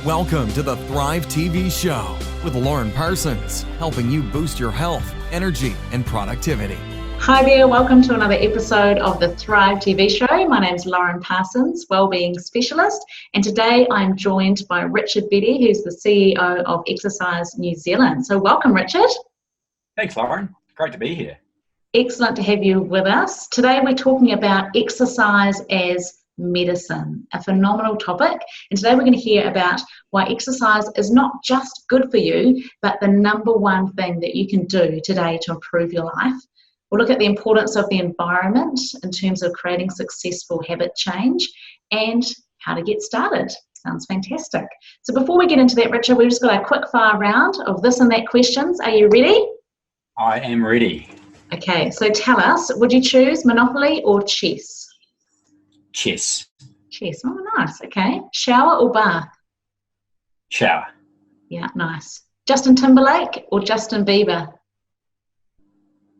Welcome to the Thrive TV show with Lauren Parsons, helping you boost your health, energy, and productivity. Hi there, welcome to another episode of the Thrive TV show. My name's Lauren Parsons, Wellbeing Specialist, and today I'm joined by Richard Beddie, who's the CEO of ExerciseNZ. So welcome, Richard. Thanks, Lauren. Great to be here. Excellent to have you with us. Today we're talking about exercise as medicine, a phenomenal topic. And today we're going to hear about why exercise is not just good for you, but the number one thing that you can do today to improve your life. We'll look at the importance of the environment in terms of creating successful habit change and how to get started. Sounds fantastic. So before we get into that, Richard, we've just got a quick fire round of this and that questions. Are you ready? I am ready. Okay, so tell us, would you choose Monopoly or chess? Chess. Chess, oh nice, okay. Shower or bath? Shower. Yeah, nice. Justin Timberlake or Justin Bieber?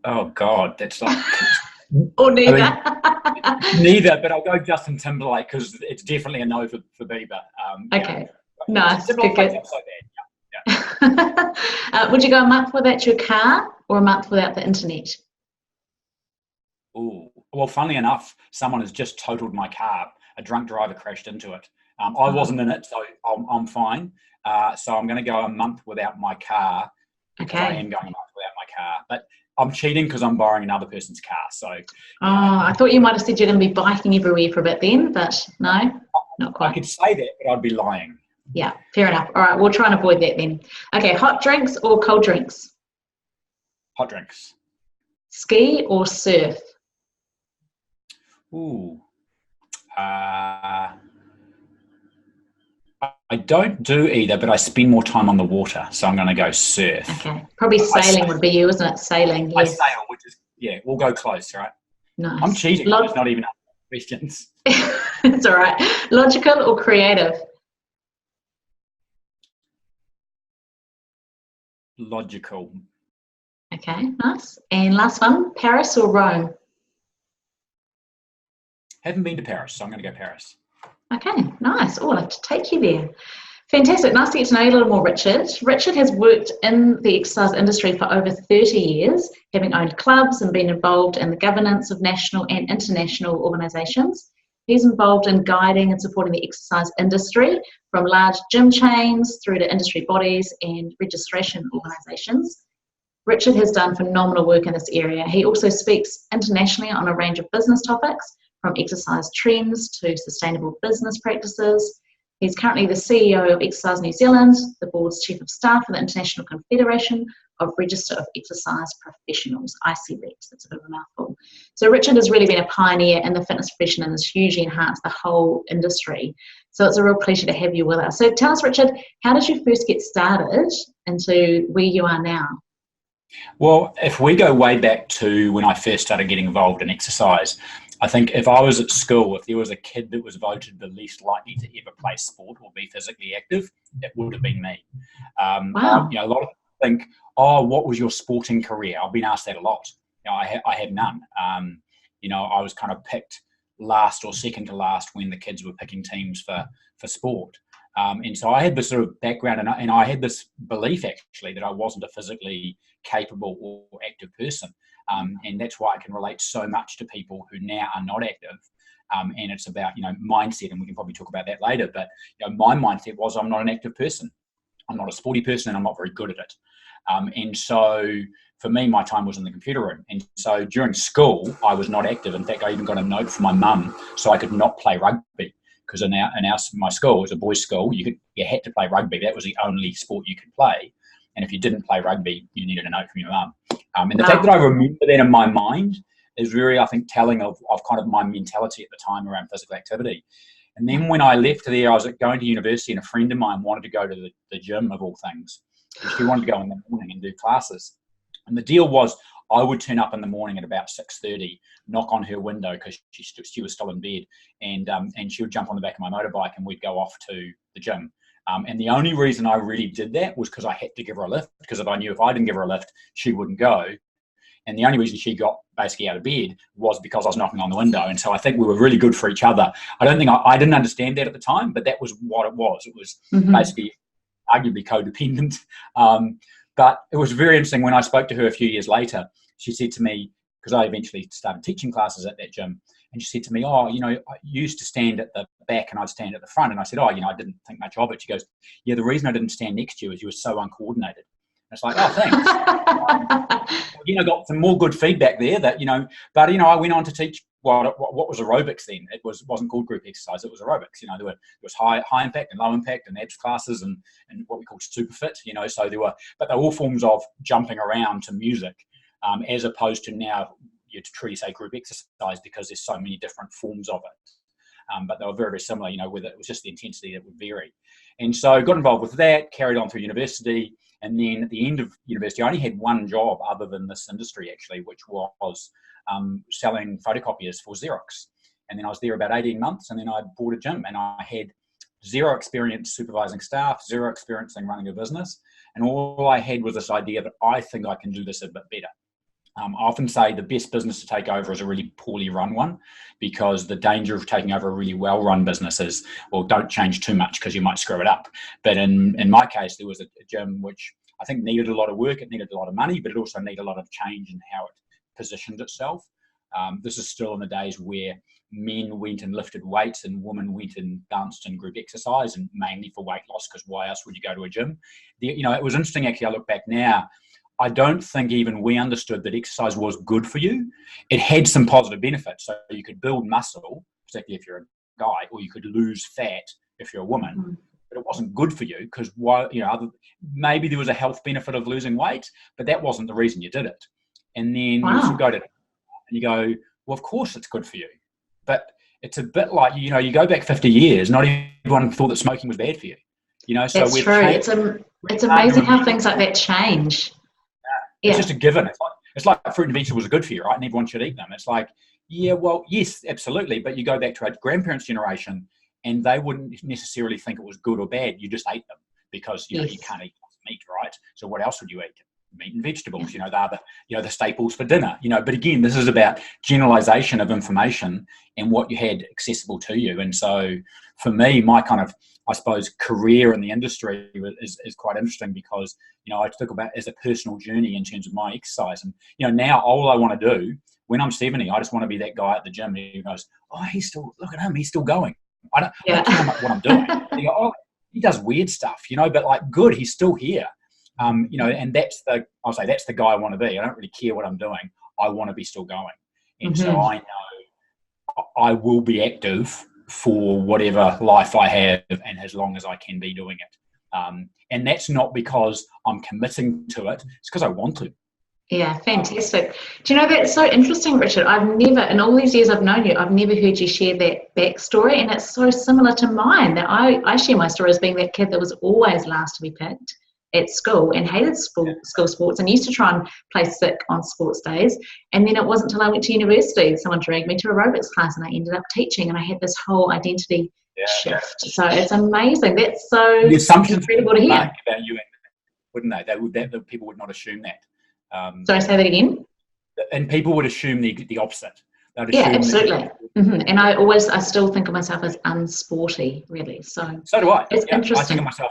Oh God, that's like... Or neither? Neither, but I'll go Justin Timberlake because it's definitely a no for Bieber. Okay, nice, good. Not so bad. Yeah. Would you go a month without your car or a month without the internet? Ooh. Well, funnily enough, someone has just totaled my car. A drunk driver crashed into it. I wasn't in it, so I'm fine. So I'm going to go a month without my car. Okay. I am going a month without my car. But I'm cheating because I'm borrowing another person's car. So. I thought you might have said you're going to be biking everywhere for a bit then, but no, not quite. I could say that, but I'd be lying. Yeah, fair enough. All right, we'll try and avoid that then. Okay, hot drinks or cold drinks? Hot drinks. Ski or surf? Ooh. I don't do either, but I spend more time on the water, so I'm going to go surf. Okay, probably sailing would be you, isn't it? Sailing, yes. I sail, which is, yeah, we'll go close, right? Nice. I'm cheating, it's not even questions. It's all right. Logical or creative? Logical. Okay, nice. And last one, Paris or Rome? Haven't been to Paris, so I'm going to go Paris. Okay, nice. Oh, I'll have to take you there. Fantastic. Nice to get to know you a little more, Richard. Richard has worked in the exercise industry for over 30 years, having owned clubs and been involved in the governance of national and international organisations. He's involved in guiding and supporting the exercise industry, from large gym chains through to industry bodies and registration organisations. Richard has done phenomenal work in this area. He also speaks internationally on a range of business topics, from exercise trends to sustainable business practices. He's currently the CEO of ExerciseNZ, the board's chief of staff for the International Confederation of Register of Exercise Professionals, ICREPs. That's a bit of a mouthful. So Richard has really been a pioneer in the fitness profession and has hugely enhanced the whole industry. So it's a real pleasure to have you with us. So tell us, Richard, how did you first get started into where you are now? Well, if we go way back to when I first started getting involved in exercise, I think if I was at school, if there was a kid that was voted the least likely to ever play sport or be physically active, it would have been me. Wow. A lot of people think, oh, what was your sporting career? I've been asked that a lot. I had none. I was kind of picked last or second to last when the kids were picking teams for sport. And so I had this sort of background and I had this belief actually that I wasn't a physically capable or active person. And that's why I can relate so much to people who now are not active. And it's about, mindset, and we can probably talk about that later. But, my mindset was I'm not an active person. I'm not a sporty person and I'm not very good at it. And so for me, my time was in the computer room. And so during school, I was not active. In fact, I even got a note from my mum so I could not play rugby. Because in my school, it was a boys' school, you had to play rugby. That was the only sport you could play. And if you didn't play rugby, you needed a note from your mum. And the fact that I remember that in my mind is very, I think, telling of kind of my mentality at the time around physical activity. And then when I left there, I was going to university and a friend of mine wanted to go to the gym of all things. And she wanted to go in the morning and do classes. And the deal was I would turn up in the morning at about 6:30, knock on her window because she was still in bed, and she would jump on the back of my motorbike and we'd go off to the gym. And the only reason I really did that was because I had to give her a lift, because if I knew if I didn't give her a lift, she wouldn't go. And the only reason she got basically out of bed was because I was knocking on the window. And so I think we were really good for each other. I don't think I didn't understand that at the time, but that was what it was. It was basically arguably codependent. But it was very interesting when I spoke to her a few years later. She said to me, because I eventually started teaching classes at that gym, and she said to me, oh, I used to stand at the back and I'd stand at the front. And I said, oh, I didn't think much of it. She goes, yeah, the reason I didn't stand next to you is you were so uncoordinated. And it's like, oh, thanks. Got some more good feedback there that, but, I went on to teach what was aerobics then. It wasn't called group exercise. It was aerobics. There was high impact and low impact and abs classes and what we call super fit, so but they're all forms of jumping around to music, as opposed to now you truly say group exercise because there's so many different forms of it. But they were very, very similar, whether it was just the intensity that would vary. And so got involved with that, carried on through university. And then at the end of university, I only had one job other than this industry, actually, which was selling photocopiers for Xerox. And then I was there about 18 months, and then I bought a gym, and I had zero experience supervising staff, zero experience in running a business. And all I had was this idea that I think I can do this a bit better. I often say the best business to take over is a really poorly run one, because the danger of taking over a really well-run business is, well, don't change too much because you might screw it up. But in my case, there was a gym which I think needed a lot of work. It needed a lot of money, but it also needed a lot of change in how it positioned itself. This is still in the days where men went and lifted weights and women went and danced in group exercise, and mainly for weight loss, because why else would you go to a gym? It was interesting, actually. I look back now, I don't think even we understood that exercise was good for you. It had some positive benefits. So you could build muscle, particularly if you're a guy, or you could lose fat if you're a woman. But it wasn't good for you because maybe there was a health benefit of losing weight, but that wasn't the reason you did it. And then you go to and you go, well, of course it's good for you. But it's a bit like, you go back 50 years, not everyone thought that smoking was bad for you. So that's true. It's amazing how things like that change. It's just a given. It's like fruit and vegetables are good for you, right? And everyone should eat them. It's like, yeah, well, yes, absolutely. But you go back to our grandparents' generation, and they wouldn't necessarily think it was good or bad. You just ate them because you can't eat meat, right? So what else would you eat? Meat and vegetables. They're the staples for dinner. But again, this is about generalization of information and what you had accessible to you. And so for me, my kind of, I suppose, career in the industry is quite interesting because, I talk about as a personal journey in terms of my exercise. And, now all I want to do when I'm 70, I just want to be that guy at the gym who goes, oh, look at him, he's still going. I don't care what I'm doing. You go, oh, he does weird stuff, but like, good, he's still here. And that's the guy I want to be. I don't really care what I'm doing. I want to be still going. And so I know I will be active for whatever life I have and as long as I can be doing it. And that's not because I'm committing to it. It's because I want to. Yeah, fantastic. Do you know, that's so interesting, Richard. I've never, in all these years I've known you, I've never heard you share that backstory, and it's so similar to mine. That I share my story as being that kid that was always last to be picked at school and hated school sports and used to try and play sick on sports days. And then it wasn't until I went to university, someone dragged me to aerobics class and I ended up teaching, and I had this whole identity shift. So it's amazing. That's so the assumptions incredible to hear. About you, wouldn't they? That people would not assume that. Sorry, say that again. And people would assume the opposite. Yeah, absolutely. And I still think of myself as unsporty, really. So do I. It's interesting. I think of myself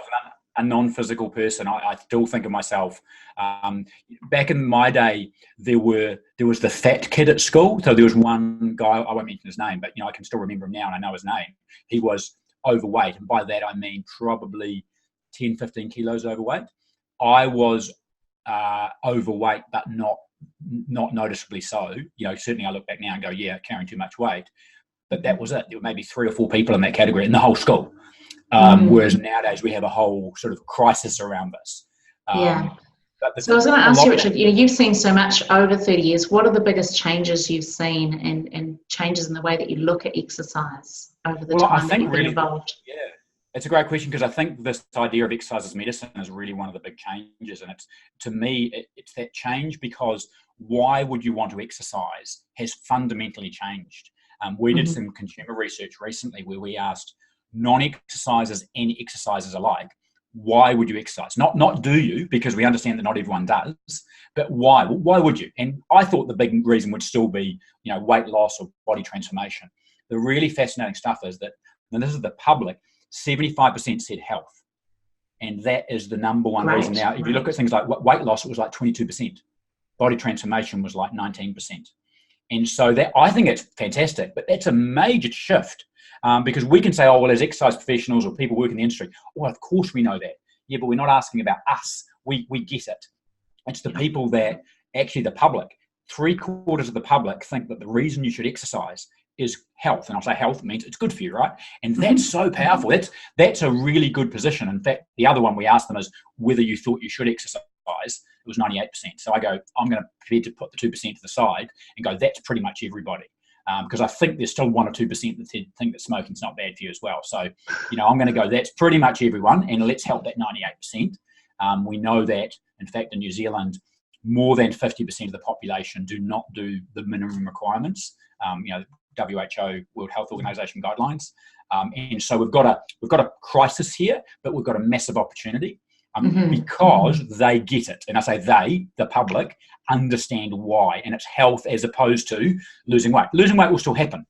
a non-physical person. I still think of myself. Back in my day, there was the fat kid at school. So there was one guy, I won't mention his name, but I can still remember him now and I know his name. He was overweight, and by that I mean probably 10, 15 kilos overweight. I was overweight, but not noticeably so. Certainly I look back now and go, yeah, carrying too much weight. But that was it. There were maybe 3 or 4 people in that category in the whole school. Whereas nowadays we have a whole sort of crisis around this. So I was going to ask you, Richard, you've seen so much over 30 years. What are the biggest changes you've seen and changes in the way that you look at exercise over the time that you've been involved? Yeah, it's a great question, because I think this idea of exercise as medicine is really one of the big changes. And to me, it's that change, because why would you want to exercise has fundamentally changed. We did some consumer research recently where we asked non-exercisers and exercisers alike, why would you exercise? Not do you, because we understand that not everyone does, but why? Why would you? And I thought the big reason would still be, weight loss or body transformation. The really fascinating stuff is that, and this is the public, 75% said health. And that is the number one reason. Now, if you look at things like weight loss, it was like 22%. Body transformation was like 19%. And so that, I think it's fantastic, but that's a major shift. Because we can say, oh, well, as exercise professionals or people working in the industry, well, of course we know that. Yeah, but we're not asking about us. We get it. It's the people that actually the public, 3/4 of the public think that the reason you should exercise is health. And I'll say health means it's good for you, right? And that's so powerful. That's a really good position. In fact, the other one we asked them is whether you thought you should exercise. It was 98%. So I go, I'm going to prepare to put the 2% to the side and go, that's pretty much everybody. Because I think there's still 1 or 2% that think that smoking's not bad for you as well. So, I'm going to go, that's pretty much everyone, and let's help that 98%. We know that, in fact, in New Zealand, more than 50% of the population do not do the minimum requirements, WHO, World Health Organization guidelines. And so we've got a crisis here, but we've got a massive opportunity. Because they get it. And I say they, the public, understand why. And it's health as opposed to losing weight. Losing weight will still happen.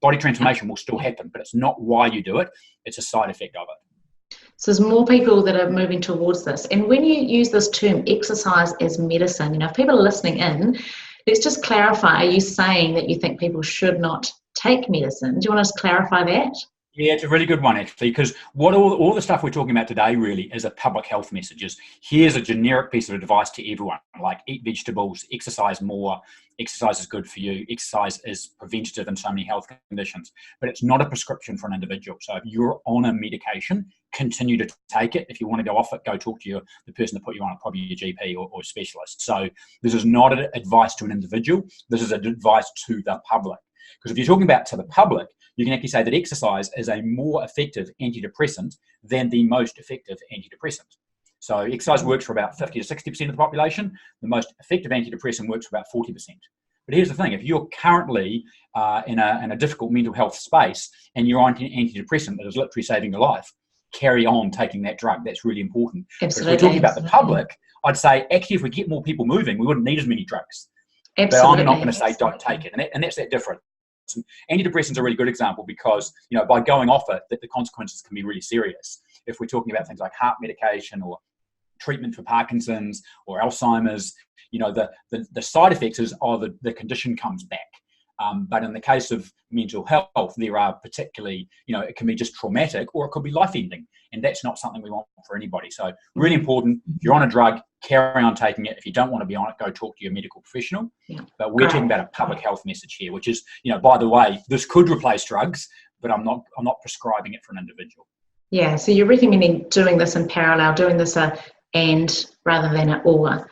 Body transformation will still happen, but it's not why you do it. It's a side effect of it. So there's more people that are moving towards this. And when you use this term, exercise as medicine, if people are listening in, let's just clarify, are you saying that you think people should not take medicine? Do you want to clarify that? Yeah, it's a really good one, actually, because what all the stuff we're talking about today really is a public health message. Here's a generic piece of advice to everyone, like eat vegetables, exercise more, exercise is good for you, exercise is preventative in so many health conditions, but it's not a prescription for an individual. So if you're on a medication, continue to take it. If you want to go off it, go talk to the person that put you on it, probably your GP or specialist. So this is not advice to an individual. This is advice to the public. Because if you're talking about to the public, you can actually say that exercise is a more effective antidepressant than the most effective antidepressant. So exercise works for about 50 to 60% of the population. The most effective antidepressant works for about 40%. But here's the thing, if you're currently in a difficult mental health space and you're on an antidepressant that is literally saving your life, carry on taking that drug. That's really important. Absolutely. But if we're talking about the public, I'd say actually if we get more people moving, we wouldn't need as many drugs. Absolutely. But I'm not going to say don't take it. And that's that difference. Antidepressants are a really good example because, by going off it, the consequences can be really serious. If we're talking about things like heart medication or treatment for Parkinson's or Alzheimer's, the side effects is, the condition comes back. But in the case of mental health, there are particularly, it can be just traumatic or it could be life-ending. And that's not something we want for anybody. So really important, if you're on a drug, carry on taking it. If you don't want to be on it, go talk to your medical professional. Yeah. But we're talking about a public health message here, which is, by the way, this could replace drugs, but I'm not prescribing it for an individual. Yeah, so you're recommending doing this in parallel, doing this and rather than an or.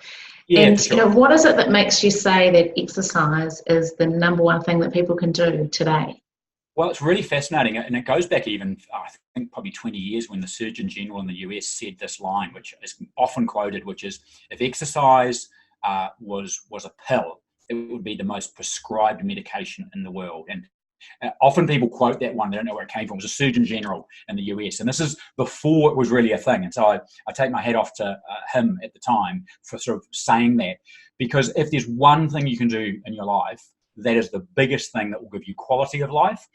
Yeah, and sure. What is it that makes you say that exercise is the number one thing that people can do today? Well, it's really fascinating, and it goes back even, I think, probably 20 years when the Surgeon General in the US said this line, which is often quoted, which is, if exercise was a pill, it would be the most prescribed medication in the world. And often people quote that one, they don't know where it came from. It was a Surgeon General in the US, and this is before it was really a thing. And so I take my hat off to him at the time for sort of saying that, because if there's one thing you can do in your life, that is the biggest thing that will give you quality of life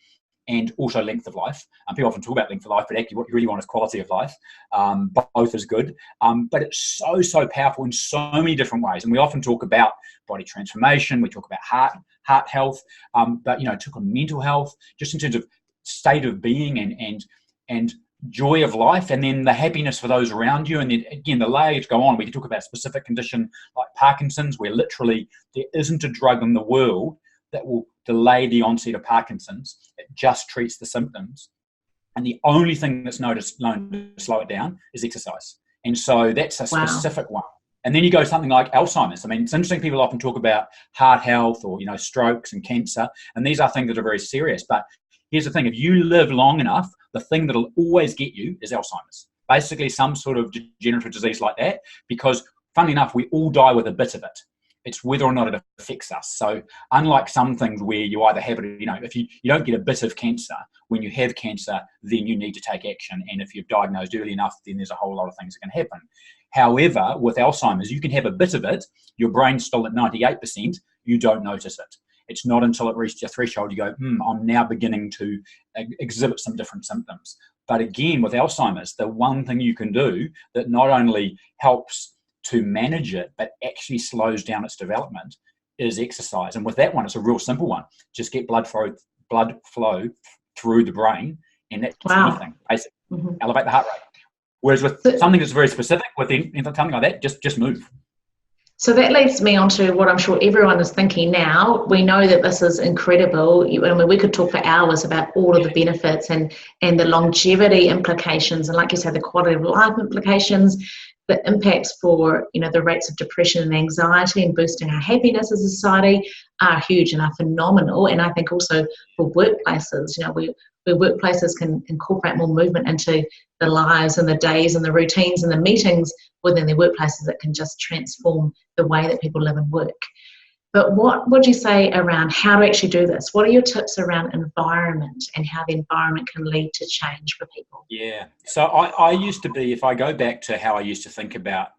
and also length of life. People often talk about length of life, but actually what you really want is quality of life. Both is good. But it's so powerful in so many different ways. And we often talk about body transformation. We talk about heart health, but, talk on mental health, just in terms of state of being and joy of life, and then the happiness for those around you. And then again, the layers go on. We can talk about a specific condition like Parkinson's, where literally there isn't a drug in the world that will delay the onset of Parkinson's. It just treats the symptoms. And the only thing that's known to slow it down is exercise. And so that's a specific one. And then you go something like Alzheimer's. I mean, it's interesting, people often talk about heart health or, strokes and cancer. And these are things that are very serious. But here's the thing, if you live long enough, the thing that'll always get you is Alzheimer's. Basically some sort of degenerative disease like that, because funnily enough, we all die with a bit of it. It's whether or not it affects us. So unlike some things where you either have it, if you don't get a bit of cancer, when you have cancer, then you need to take action. And if you're diagnosed early enough, then there's a whole lot of things that can happen. However, with Alzheimer's, you can have a bit of it, your brain's still at 98%, you don't notice it. It's not until it reaches a threshold you go, I'm now beginning to exhibit some different symptoms. But again, with Alzheimer's, the one thing you can do that not only helps to manage it, but actually slows down its development is exercise. And with that one, it's a real simple one. Just get blood flow through the brain, and that's anything, basically. Elevate the heart rate. Whereas with something that's very specific, with something like that, just move. So that leads me on to what I'm sure everyone is thinking now. We know that this is incredible. I mean, we could talk for hours about all of the benefits and the longevity implications, and like you said, the quality of life implications, the impacts for, the rates of depression and anxiety and boosting our happiness as a society are huge and are phenomenal. And I think also for workplaces, where workplaces can incorporate more movement into the lives and the days and the routines and the meetings within their workplaces, that can just transform the way that people live and work. But what would you say around how to actually do this? What are your tips around environment and how the environment can lead to change for people? Yeah. So I used to be, if I go back to how I used to think about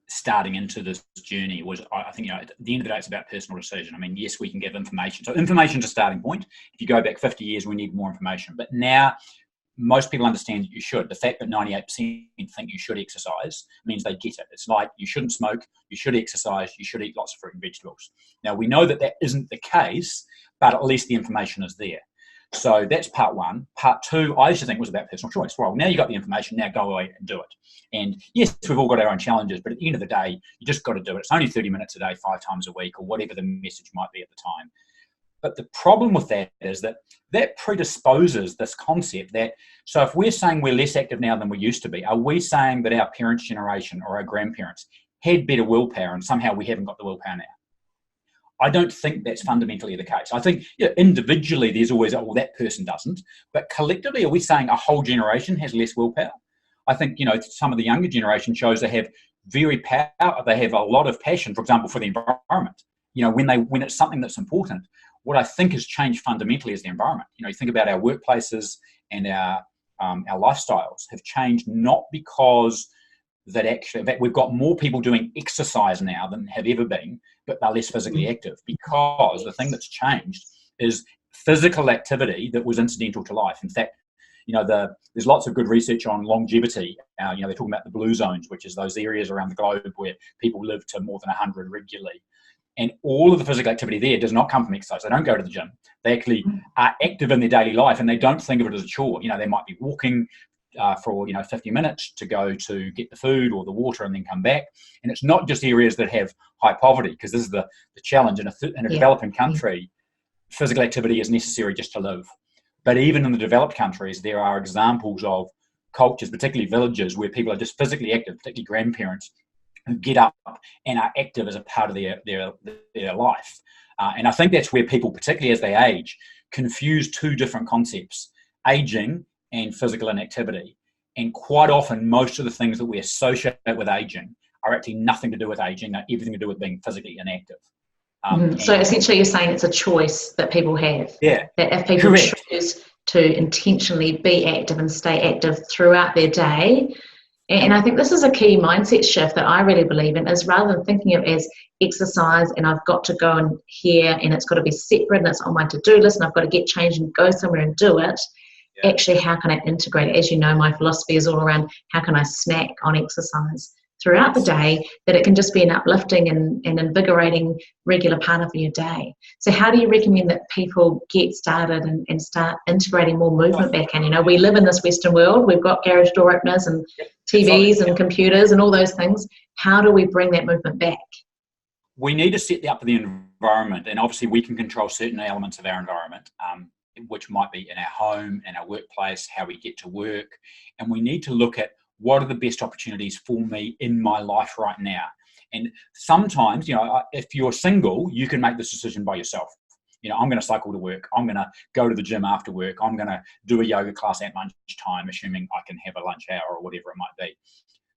starting into this journey, was I think, at the end of the day, it's about personal decision. I mean, yes, we can give information. So information is a starting point. If you go back 50 years, we need more information. But now most people understand that you should. The fact that 98% think you should exercise means they get it. It's like you shouldn't smoke, you should exercise, you should eat lots of fruit and vegetables. Now, we know that that isn't the case, but at least the information is there. So that's part one. Part two, I used to think, was about personal choice. Well, now you got the information, now go away and do it. And yes, we've all got our own challenges, but at the end of the day, you just got to do it. It's only 30 minutes a day, 5 times a week, or whatever the message might be at the time. But the problem with that is that predisposes this concept that, so if we're saying we're less active now than we used to be, are we saying that our parents' generation or our grandparents had better willpower and somehow we haven't got the willpower now? I don't think that's fundamentally the case. I think individually there's always, that person doesn't. But collectively, are we saying a whole generation has less willpower? I think, some of the younger generation shows they have they have a lot of passion, for example, for the environment. When it's something that's important. What I think has changed fundamentally is the environment. You think about our workplaces and our lifestyles have changed, not because that actually, in fact, we've got more people doing exercise now than have ever been, but they're less physically active, because the thing that's changed is physical activity that was incidental to life. In fact, there's lots of good research on longevity. They're talking about the blue zones, which is those areas around the globe where people live to more than 100 regularly. And all of the physical activity there does not come from exercise. They don't go to the gym. They actually are active in their daily life, and they don't think of it as a chore. They might be walking for 50 minutes to go to get the food or the water and then come back. And it's not just areas that have high poverty, because this is the challenge. In a developing country, physical activity is necessary just to live. But even in the developed countries, there are examples of cultures, particularly villages, where people are just physically active, particularly grandparents, who get up and are active as a part of their life. And I think that's where people, particularly as they age, confuse two different concepts, aging and physical inactivity. And quite often, most of the things that we associate with aging are actually nothing to do with aging, they're everything to do with being physically inactive. So essentially you're saying it's a choice that people have. Yeah. That if people Correct. choose to intentionally be active and stay active throughout their day. And I think this is a key mindset shift that I really believe in, is rather than thinking of it as exercise and I've got to go and here and it's got to be separate and it's on my to-do list and I've got to get changed and go somewhere and do it. Yeah. Actually, how can I integrate it? As you know, my philosophy is all around how can I snack on exercise throughout the day, that it can just be an uplifting and invigorating regular part of your day. So how do you recommend that people get started and start integrating more movement back in? We live in this Western world. We've got garage door openers and TVs and computers and all those things. How do we bring that movement back? We need to set up the environment, and obviously we can control certain elements of our environment, which might be in our home, in our workplace, how we get to work. And we need to look at what are the best opportunities for me in my life right now. And sometimes, if you're single, you can make this decision by yourself. I'm going to cycle to work. I'm going to go to the gym after work. I'm going to do a yoga class at lunchtime, assuming I can have a lunch hour or whatever it might be.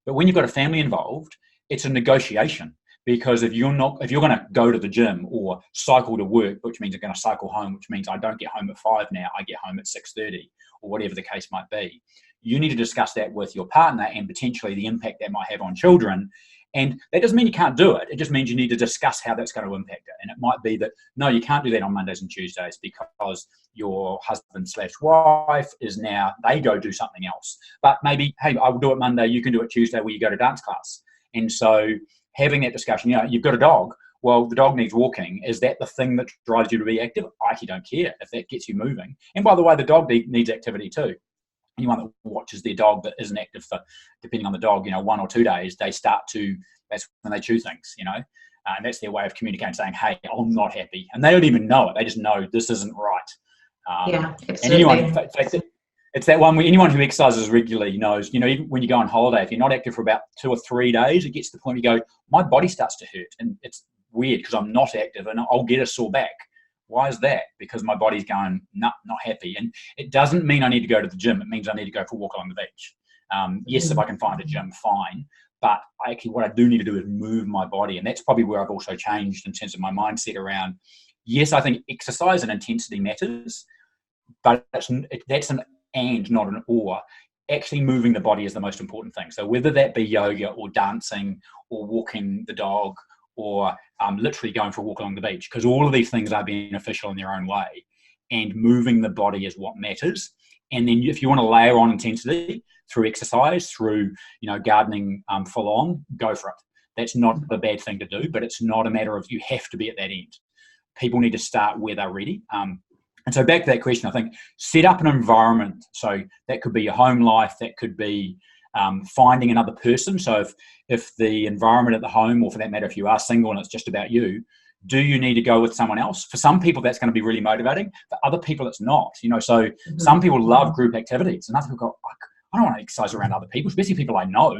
But when you've got a family involved, it's a negotiation. Because if you're going to go to the gym or cycle to work, which means you're going to cycle home, which means I don't get home at 5 now, I get home at 6:30, or whatever the case might be, you need to discuss that with your partner and potentially the impact that might have on children. And that doesn't mean you can't do it. It just means you need to discuss how that's going to impact it. And it might be that, no, you can't do that on Mondays and Tuesdays because your husband/wife is now, they go do something else. But maybe, hey, I will do it Monday, you can do it Tuesday where you go to dance class. And so having that discussion, you've got a dog. Well, the dog needs walking. Is that the thing that drives you to be active? I actually don't care if that gets you moving. And by the way, the dog needs activity too. Anyone that watches their dog that isn't active for, depending on the dog, 1 or 2 days, that's when they chew things, and that's their way of communicating, saying, hey, I'm not happy. And they don't even know it. They just know this isn't right. Yeah, absolutely. And it's that one where anyone who exercises regularly knows, even when you go on holiday, if you're not active for about 2 or 3 days, it gets to the point where you go, my body starts to hurt. And it's weird because I'm not active and I'll get a sore back. Why is that? Because my body's going, not happy. And it doesn't mean I need to go to the gym. It means I need to go for a walk along the beach. Yes, if I can find a gym, fine. But what I do need to do is move my body. And that's probably where I've also changed in terms of my mindset around, yes, I think exercise and intensity matters, but that's an and, not an or. Actually moving the body is the most important thing. So whether that be yoga or dancing or walking the dog or literally going for a walk along the beach, because all of these things are beneficial in their own way, and moving the body is what matters. And then if you want to layer on intensity through exercise, through gardening full on, go for it. That's not a bad thing to do, but it's not a matter of you have to be at that end. People need to start where they're ready. And so back to that question, I think set up an environment. So that could be your home life, that could be finding another person. So if the environment at the home, or for that matter, if you are single and it's just about you, do you need to go with someone else? For some people, that's going to be really motivating. For other people, it's not. So some people love group activities, and other people go, I don't want to exercise around other people, especially people I know.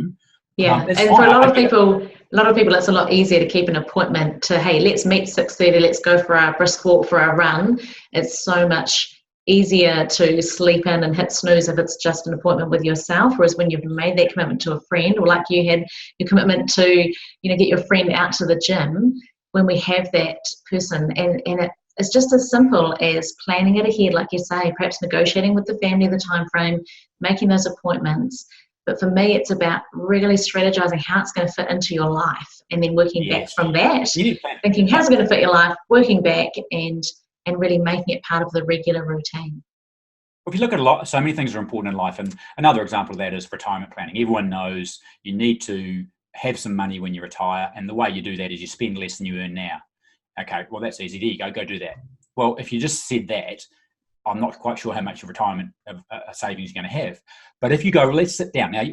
Yeah, and for a lot of people, it's a lot easier to keep an appointment to, hey, let's meet 6:30, let's go for our brisk walk, for our run. It's so much easier to sleep in and hit snooze if it's just an appointment with yourself, whereas when you've made that commitment to a friend, or like you had your commitment to, get your friend out to the gym, when we have that person, and it's just as simple as planning it ahead, like you say, perhaps negotiating with the family the time frame, making those appointments. But for me, it's about really strategizing how it's going to fit into your life, and then working back from that, thinking how's it going to fit your life, working back and really making it part of the regular routine. If you look at so many things are important in life, and another example of that is retirement planning. Everyone knows you need to have some money when you retire, and the way you do that is you spend less than you earn now. Okay, well, that's easy. There you go do that. Well, if you just said that, I'm not quite sure how much of retirement savings you're going to have. But if you go, let's sit down. Now,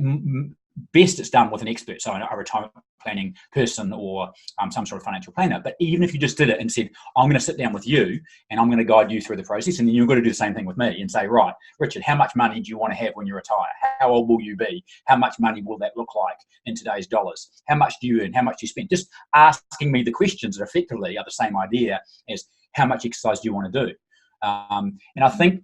best it's done with an expert, so a retirement planning person or some sort of financial planner. But even if you just did it and said, I'm going to sit down with you and I'm going to guide you through the process, and then you've got to do the same thing with me and say, right, Richard, how much money do you want to have when you retire? How old will you be? How much money will that look like in today's dollars? How much do you earn? How much do you spend? Just asking me the questions that effectively are the same idea as how much exercise do you want to do? And I think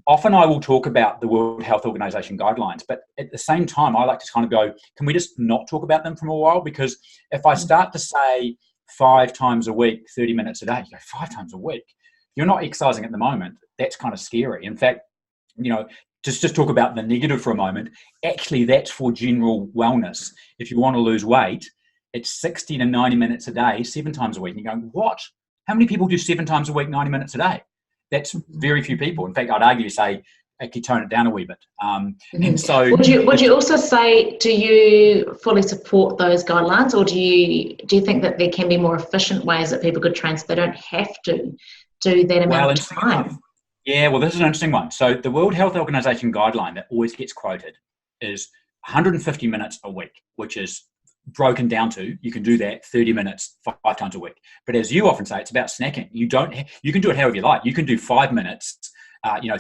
often I will talk about the World Health Organization guidelines, but at the same time, I like to kind of go, can we just not talk about them for a while? Because if I start to say 5 times a week, 30 minutes a day, you go 5 times a week. If you're not exercising at the moment, that's kind of scary. In fact, just talk about the negative for a moment. Actually, that's for general wellness. If you want to lose weight, it's 60 to 90 minutes a day, 7 times a week. And you're going, what? How many people do 7 times a week, 90 minutes a day? That's very few people. In fact, I'd argue to say, actually tone it down a wee bit. And so, would you also say, do you fully support those guidelines, or do you think that there can be more efficient ways that people could train so they don't have to do that amount of time? Yeah, well, this is an interesting one. So the World Health Organization guideline that always gets quoted is 150 minutes a week, which is broken down to, you can do that 30 minutes 5 times a week. But as you often say, it's about snacking. You can do it however you like. You can do 5 minutes,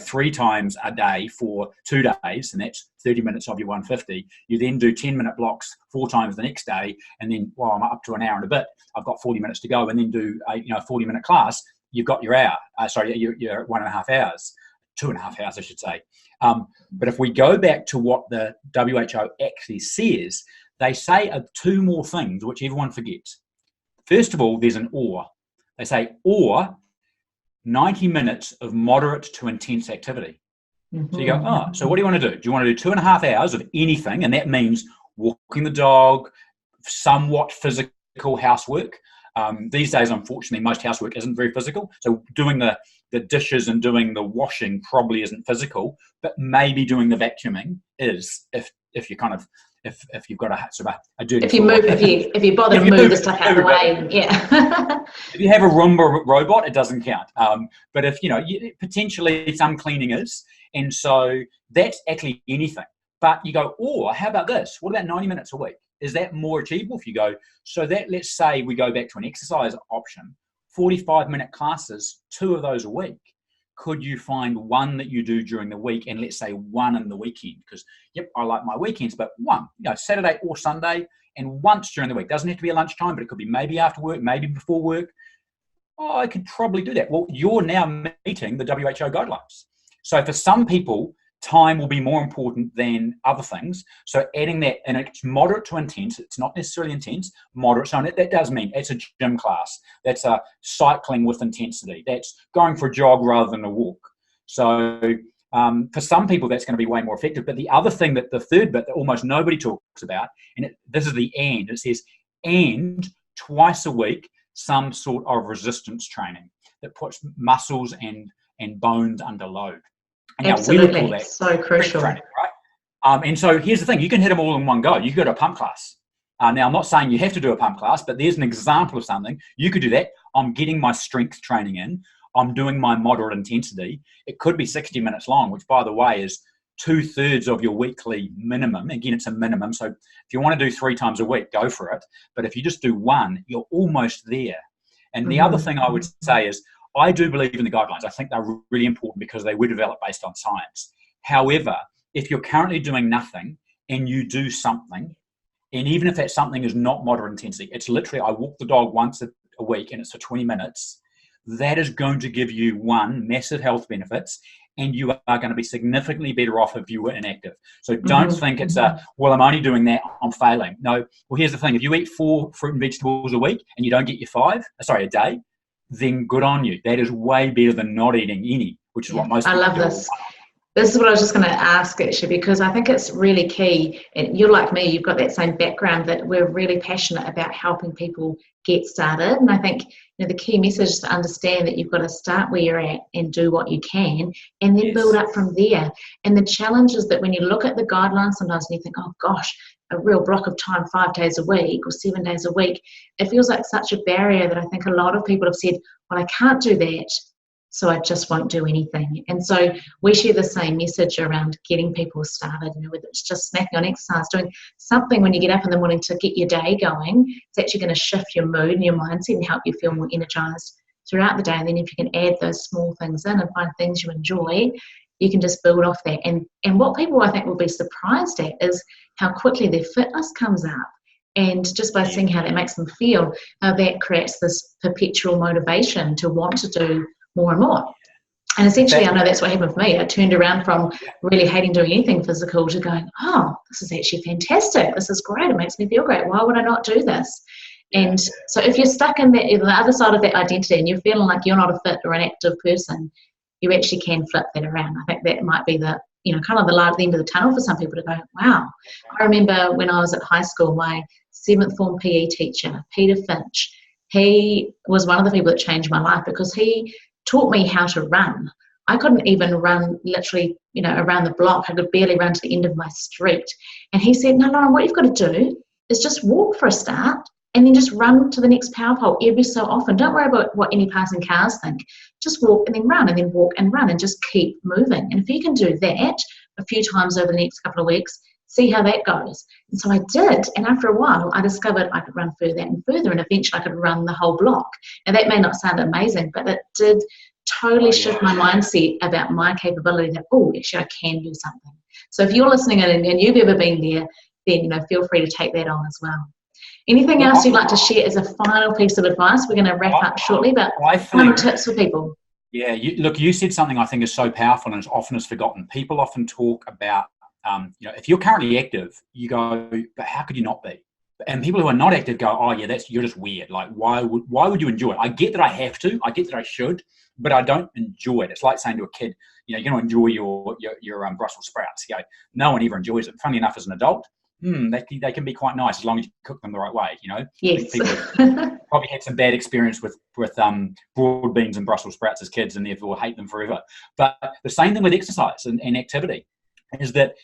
3 times a day for 2 days, and that's 30 minutes of your 150. You then do 10-minute blocks 4 times the next day, and then, I'm up to an hour and a bit. I've got 40 minutes to go, and then do a 40-minute class. You've got your hour. Your 1.5 hours, 2.5 hours, I should say. But if we go back to what the WHO actually says, they say 2 more things which everyone forgets. First of all, there's an or. They say, or 90 minutes of moderate to intense activity. Mm-hmm. So you go, oh, so what do you want to do? Do you want to do 2.5 hours of anything? And that means walking the dog, somewhat physical housework. These days, unfortunately, most housework isn't very physical. So doing the dishes and doing the washing probably isn't physical, but maybe doing the vacuuming is, if you kind of, if you've got a sort of a dirty floor. If you bother to move the stuff out of the way, yeah. If you have a Roomba robot, it doesn't count. But if potentially some cleaning is, and so that's actually anything. But you go, or how about this? What about 90 minutes a week? Is that more achievable if you go? So that, let's say we go back to an exercise option, 45-minute classes, 2 of those a week. Could you find one that you do during the week, and let's say one in the weekend? Because, yep, I like my weekends, but one, Saturday or Sunday, and once during the week. Doesn't have to be a lunchtime, but it could be maybe after work, maybe before work. Oh, I could probably do that. Well, you're now meeting the WHO guidelines. So for some people, time will be more important than other things. So adding that, and it's moderate to intense. It's not necessarily intense, moderate. So that does mean it's a gym class. That's a cycling with intensity. That's going for a jog rather than a walk. So for some people, that's going to be way more effective. But the other thing, that the third bit that almost nobody talks about, and this is the and, it says, and twice a week, some sort of resistance training that puts muscles and bones under load. And absolutely, we would call that so crucial. Training, right? And so here's the thing: you can hit them all in one go. You could go to a pump class. Now, I'm not saying you have to do a pump class, but there's an example of something you could do. That I'm getting my strength training in. I'm doing my moderate intensity. It could be 60 minutes long, which, by the way, is 2/3 of your weekly minimum. Again, it's a minimum. So if you want to do 3 times a week, go for it. But if you just do one, you're almost there. And the other thing I would say is, I do believe in the guidelines. I think they're really important because they were developed based on science. However, if you're currently doing nothing and you do something, and even if that something is not moderate intensity, it's literally, I walk the dog once a week and it's for 20 minutes, that is going to give you, one, massive health benefits, and you are going to be significantly better off if you were inactive. So don't think it's well, I'm only doing that, I'm failing. No, well, here's the thing. If you eat 4 fruit and vegetables a week and you don't get your a day, then good on you. That is way better than not eating any, which is what most people do. I love this. This is what I was just going to ask, actually, because I think it's really key. And you're like me, you've got that same background, that we're really passionate about helping people get started. And I think the key message is to understand that you've got to start where you're at and do what you can, and then build up from there. And the challenge is that when you look at the guidelines sometimes and you think, oh gosh, a real block of time 5 days a week or 7 days a week, it feels like such a barrier that I think a lot of people have said, well, I can't do that, so I just won't do anything. And so we share the same message around getting people started, whether it's just snacking on exercise, doing something when you get up in the morning to get your day going. It's actually going to shift your mood and your mindset and help you feel more energized throughout the day. And then if you can add those small things in and find things you enjoy, you can just build off that. And what people, I think, will be surprised at is how quickly their fitness comes up. And just by seeing how that makes them feel, that creates this perpetual motivation to want to do more and more. And essentially, I know that's what happened for me. I turned around from really hating doing anything physical to going, oh, this is actually fantastic. This is great. It makes me feel great. Why would I not do this? And so if you're stuck in the other side of that identity and you're feeling like you're not a fit or an active person, you actually can flip that around. I think that might be the, kind of the light at the end of the tunnel for some people to go, wow. I remember when I was at high school, my 7th form PE teacher, Peter Finch, he was one of the people that changed my life because he taught me how to run. I couldn't even run literally, around the block. I could barely run to the end of my street. And he said, no, Lauren, what you've got to do is just walk for a start and then just run to the next power pole every so often. Don't worry about what any passing cars think. Just walk and then run and then walk and run and just keep moving. And if you can do that a few times over the next couple of weeks, see how that goes. And so I did. And after a while, I discovered I could run further and further, and eventually I could run the whole block. And that may not sound amazing, but it did totally shift my mindset about my capability that, oh, actually I can do something. So if you're listening and you've ever been there, then, feel free to take that on as well. Anything else you'd like to share as a final piece of advice? We're going to wrap up shortly, but final tips for people. Yeah, you said something I think is so powerful and often is forgotten. People often talk about, if you're currently active, you go, but how could you not be? And people who are not active go, oh yeah, you're just weird. Like, why would you enjoy it? I get that I have to, I get that I should, but I don't enjoy it. It's like saying to a kid, you're going to enjoy your Brussels sprouts. No one ever enjoys it. Funnily enough, as an adult, they can be quite nice as long as you cook them the right way. Yes. People probably had some bad experience with broad beans and Brussels sprouts as kids, and therefore hate them forever. But the same thing with exercise and activity is that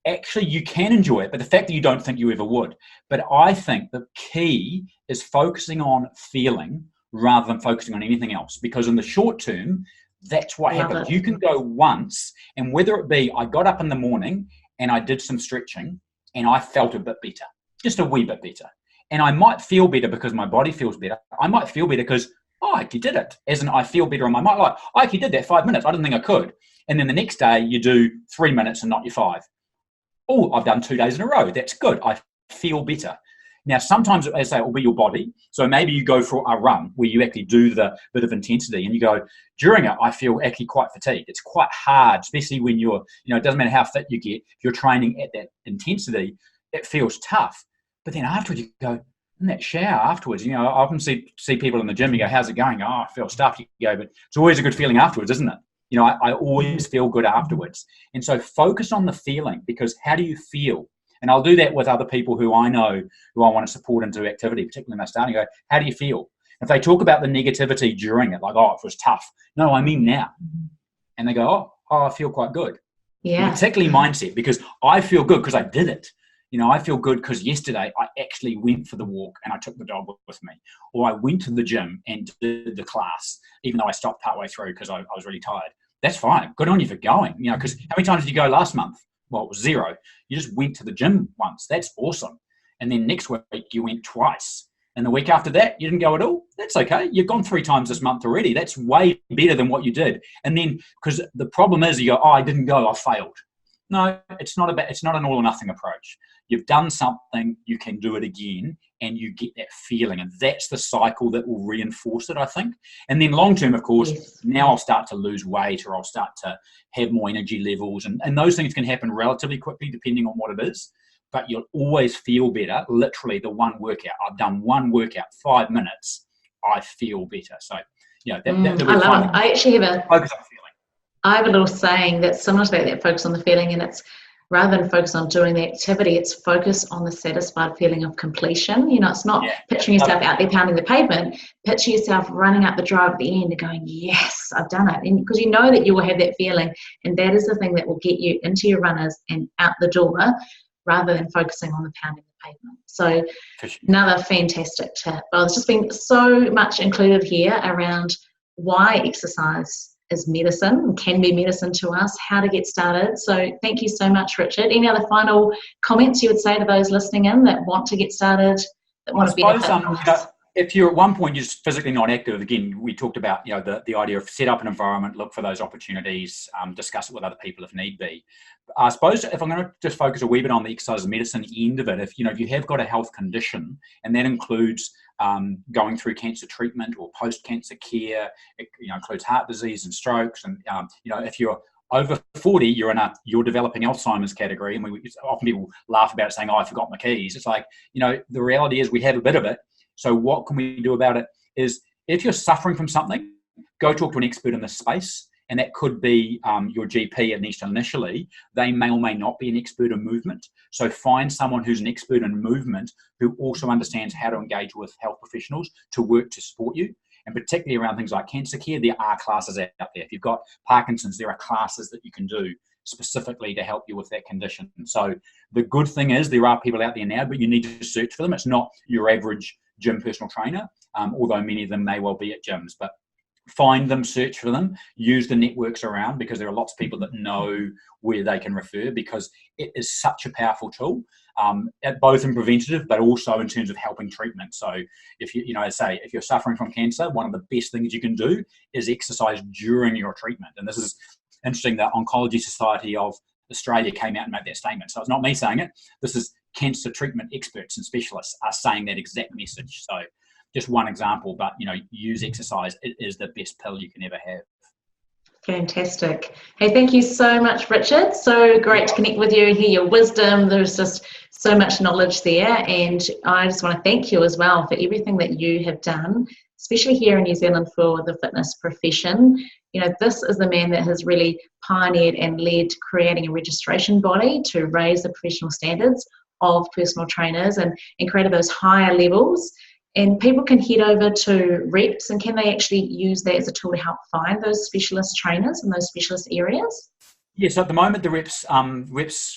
actually you can enjoy it, but the fact that you don't think you ever would. But I think the key is focusing on feeling rather than focusing on anything else, because in the short term, that's what happens. You can go once, and whether it be I got up in the morning and I did some stretching and I felt a bit better, just a wee bit better. And I might feel better because my body feels better. I might feel better because, I actually did it. As in, I feel better in my mind. Like, I actually did that 5 minutes. I didn't think I could. And then the next day you do 3 minutes and not your 5. Oh, I've done 2 days in a row. That's good. I feel better. Now, sometimes, as I say, it will be your body. So maybe you go for a run where you actually do the bit of intensity and you go, during it, I feel actually quite fatigued. It's quite hard, especially when you're, it doesn't matter how fit you get. If you're training at that intensity, it feels tough. But then afterwards, you go, in that shower afterwards, I often see people in the gym, you go, how's it going? Oh, I feel stuffed. You go, but it's always a good feeling afterwards, isn't it? I always feel good afterwards. And so focus on the feeling, because how do you feel? And I'll do that with other people who I know, who I want to support into activity, particularly when they're starting. I go, how do you feel? If they talk about the negativity during it, like, oh, it was tough. No, I mean now. And they go, oh, I feel quite good. Yeah. Particularly mindset, because I feel good because I did it. I feel good because yesterday I actually went for the walk and I took the dog with me. Or I went to the gym and did the class, even though I stopped partway through because I was really tired. That's fine. Good on you for going. Because how many times did you go last month? Well, it was 0. You just went to the gym once. That's awesome. And then next week you went twice. And the week after that, you didn't go at all. That's okay. You've gone 3 times this month already. That's way better than what you did. And then, because the problem is, you go, oh, I didn't go, I failed. No, it's not an all or nothing approach. You've done something, you can do it again, and you get that feeling. And that's the cycle that will reinforce it, I think. And then long term, of course, Yes. Now I'll start to lose weight, or I'll start to have more energy levels. And those things can happen relatively quickly, depending on what it is. But you'll always feel better. Literally, the one workout. I've done one workout, 5 minutes, I feel better. So, I love it. I actually have focus on feeling. I have a little saying that's similar to that focus on the feeling, and it's rather than focus on doing the activity, it's focus on the satisfied feeling of completion. It's not picturing yourself out there pounding the pavement, picture yourself running up the drive at the end and going, yes, I've done it. And because you know that you will have that feeling, and that is the thing that will get you into your runners and out the door, rather than focusing on the pounding the pavement. So another fantastic tip. Well, there's just been so much included here around why exercise is medicine, can be medicine to us, how to get started. So thank you so much, Richard. Any other final comments you would say to those listening in that want to get started, that want to benefit from us? If you're at one point you're just physically not active, again, we talked about the idea of set up an environment, look for those opportunities, discuss it with other people if need be. I suppose if I'm going to just focus a wee bit on the exercise medicine end of it, if you have got a health condition, and that includes going through cancer treatment or post-cancer care, it includes heart disease and strokes, and if you're over 40, you're developing Alzheimer's category, and often people laugh about it saying, oh, I forgot my keys. It's like, the reality is we have a bit of it. So what can we do about it is, if you're suffering from something, go talk to an expert in this space. And that could be your GP, at least initially. They may or may not be an expert in movement. So find someone who's an expert in movement who also understands how to engage with health professionals to work to support you. And particularly around things like cancer care, there are classes out there. If you've got Parkinson's, there are classes that you can do specifically to help you with that condition. And so the good thing is there are people out there now, but you need to search for them. It's not your average gym personal trainer, although many of them may well be at gyms. But find them, search for them, use the networks around, because there are lots of people that know where they can refer, because it is such a powerful tool, both in preventative, but also in terms of helping treatment. So if if you're suffering from cancer, one of the best things you can do is exercise during your treatment. And this is interesting, the Oncology Society of Australia came out and made that statement. So it's not me saying it. This is cancer treatment experts and specialists are saying that exact message. So just one example, but use exercise. It is the best pill you can ever have. Fantastic. Hey, thank you so much, Richard. So great to connect with you, hear your wisdom. There's just so much knowledge there. And I just want to thank you as well for everything that you have done, especially here in New Zealand for the fitness profession. You know, this is the man that has really pioneered and led creating a registration body to raise the professional standards of personal trainers and create those higher levels. And people can head over to REPS, and can they actually use that as a tool to help find those specialist trainers in those specialist areas? Yes, at the moment the REPS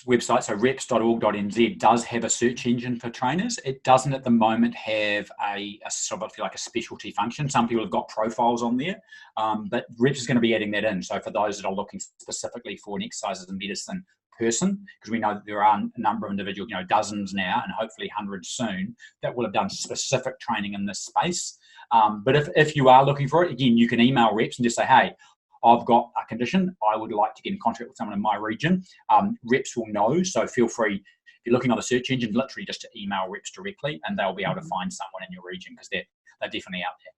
website, so reps.org.nz, does have a search engine for trainers. It doesn't at the moment have a sort of like a specialty function. Some people have got profiles on there, but REPS is going to be adding that in. So for those that are looking specifically for an exercises and medicine person, because we know that there are a number of individuals, dozens now and hopefully hundreds soon, that will have done specific training in this space. But if you are looking for it, again, you can email REPS and just say, hey, I've got a condition, I would like to get in contact with someone in my region. REPS will know, so feel free, if you're looking on the search engine, literally just to email REPS directly and they'll be able to find someone in your region, because they're definitely out there.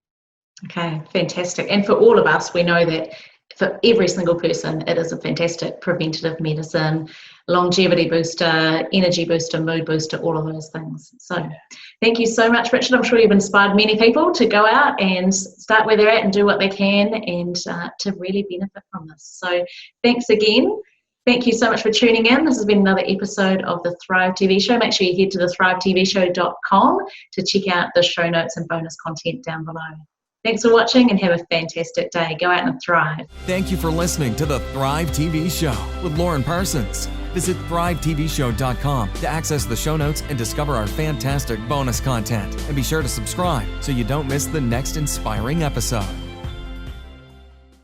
Okay, fantastic. And for all of us, we know that for every single person, it is a fantastic preventative medicine, longevity booster, energy booster, mood booster, all of those things. So thank you so much, Richard. I'm sure you've inspired many people to go out and start where they're at and do what they can, and to really benefit from this. So thanks again. Thank you so much for tuning in. This has been another episode of the Thrive TV Show. Make sure you head to the thrivetvshow.com to check out the show notes and bonus content down below. Thanks for watching and have a fantastic day. Go out and thrive. Thank you for listening to the Thrive TV Show with Lauren Parsons. Visit thrivetvshow.com to access the show notes and discover our fantastic bonus content. And be sure to subscribe so you don't miss the next inspiring episode.